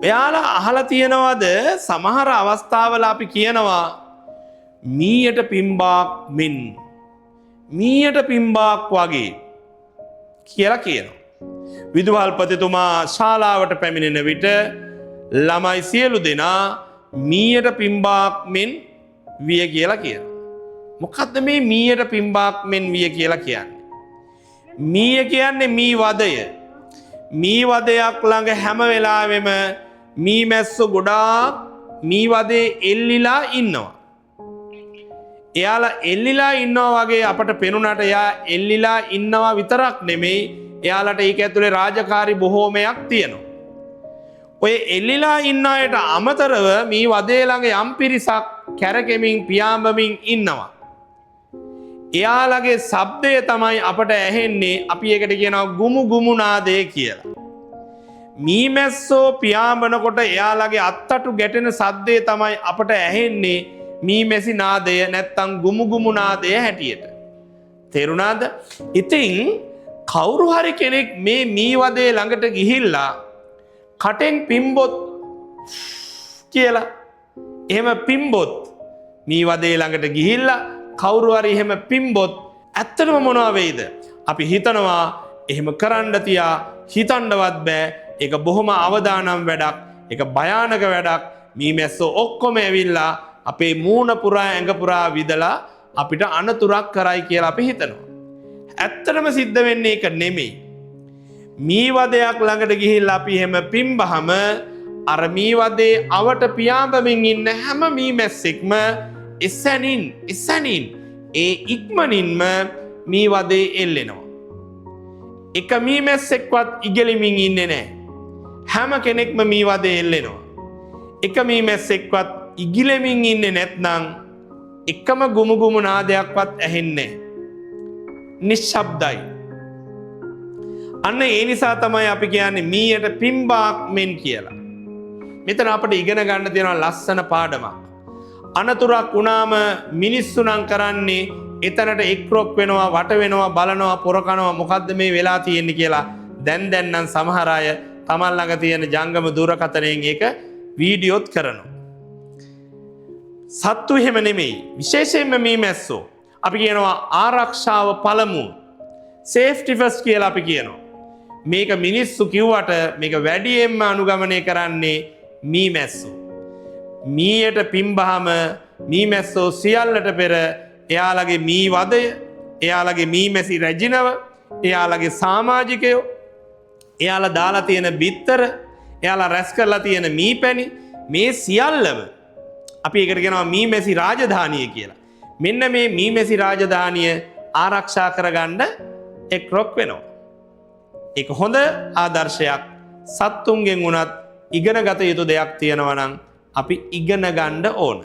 ඔයාලා අහලා තියෙනවද සමහර අවස්ථාවල අපි කියනවා මීයට පිම්බාක් මෙන් මීයට පිම්බාක් වගේ කියලා කියනවා. විදුහල්පතිතුමා ශාලාවට පැමිණෙන විට ළමයි සියලු දෙනා මීයට පිම්බාක් මෙන් විය කියලා කියනවා. මොකද්ද මේ මීයට පිම්බාක් මෙන් විය කියලා කියන්නේ? මීය කියන්නේ මී වදය. මී වදයක් ළඟ හැම වෙලාවෙම මී මැස්සෝ ගොඩාක් මී වදේ එල්ලිලා ඉන්නවා. එයාලා එල්ලිලා ඉන්නවා වගේ අපට පෙනුනට එයා එල්ලිලා ඉන්නවා විතරක් නෙමෙයි, එයාලට ඒක ඇතුලේ රාජකාරි බොහෝමයක් තියෙනවා. ඔය එල්ලිලා ඉන්න අයට අමතරව මේ වදේ ළඟ යම් පිරිසක් කැරකෙමින් පියාඹමින් ඉන්නවා. එයාලගේ ශබ්දය තමයි අපට ඇහෙන්නේ. අපි ඒකට කියනවා ගුමු ගුමු නාදය කියලා. මීමැස්සෝ පියාඹනකොට එයාලගේ අත්තටු ගැටෙන සද්දය තමයි අපට ඇහෙන්නේ මීමැසි නාදය නැත්තම් ගුමු ගුමු නාදය හැටියට. තේරුණාද? ඉතින් කවුරු හරි කෙනෙක් මේ මී වදේ ළඟට ගිහිල්ලා කටෙන් පිම්බොත් කියලා එහෙම පිම්බොත් මී වදේ ළඟට ගිහිල්ලා කවුරු හරි එහෙම පිම්බොත් ඇත්තටම මොනවා වෙයිද? අපි හිතනවා එහෙම කරන්න තියා හිතන්නවත් බෑ. ඒක බොහොම අවදානම් වැඩක්. ඒක භයානක වැඩක්. මීමැස්සෝ ඔක්කොම ඇවිල්ලා අපේ මූණ පුරා ඇඟ පුරා විදලා අපිට අනතුරක් කරයි කියලා අපි හිතනවා. ඇත්තටම සිද්ධ වෙන්නේ ඒක නෙමෙයි. මී වදයක් ළඟට ගිහිල්ලා අපි එහෙම පිම්බහම අර මී වදේ අවට පියාඹමින් ඉන්න හැම මීමැස්සෙක්ම එසැනින් ඒ ඉක්මනින්ම මී වදේ එල්ලෙනවා. එක මීමැස්සෙක්වත් ඉගෙලිමින් ඉන්නේ නැහැ. හැම කෙනෙක්ම මී වදේ එල්ලෙනවා. එක මීමැස්සෙක්වත් ඉගිලෙමින් ඉන්නේ නැත්නම් එකම ගුමු ගුමු නාදයක්වත් ඇහෙන්නේ නැහැ. නිශ්ශබ්දයි. අන්න ඒ නිසා තමයි අපි කියන්නේ මීයට පිම්බාක් මෙන් කියලා. මෙතන අපිට ඉගෙන ගන්න තියෙන ලස්සන පාඩමක්. අනතුරක් වුණාම මිනිස්සු නම් කරන්නේ එතනට එක්රොක් වෙනවා, වට වෙනවා, බලනවා, පොරකනවා මොකද්ද මේ වෙලා තියෙන්නේ කියලා. දැන් නම් සමහර අය තමන් ළඟ තියෙන ජංගම දුරකථනයෙන් ඒක වීඩියෝත් කරනවා. සත්තු එහෙම නෙමෙයි. විශේෂයෙන්ම මීමැස්සෝ අපි කියනවා ආරක්ෂාව පළමු. සේෆ්ටි ෆස්ට් කියලා අපි කියනවා. මේක මිනිස්සු කිව්වට මේක වැඩියෙන්ම අනුගමනය කරන්නේ මීමැස්සෝ. මීයට පිම්බහම මීමැස්සෝ සියල්ලට පෙර එයාලගේ මී වදය, එයාලගේ මීමැසි රැජිනව, එයාලගේ සමාජිකයෝ, එයාලා දාලා තියෙන බිත්තර, එයාලා රැස් කරලා තියෙන මීපැණි, මේ සියල්ලම අපි ඒකට කියනවා මීමැසි රාජධානිය කියලා. මෙන්න මේ මීමැසි රාජධානිය ආරක්ෂා කරගන්න එක්රොක් වෙනවා. ඒක හොඳ ආදර්ශයක්. සත්තුන්ගෙන් වුණත් ඉගෙන ගත යුතු දෙයක් තියෙනවා නම් අපි ඉගෙන ගන්න ඕන.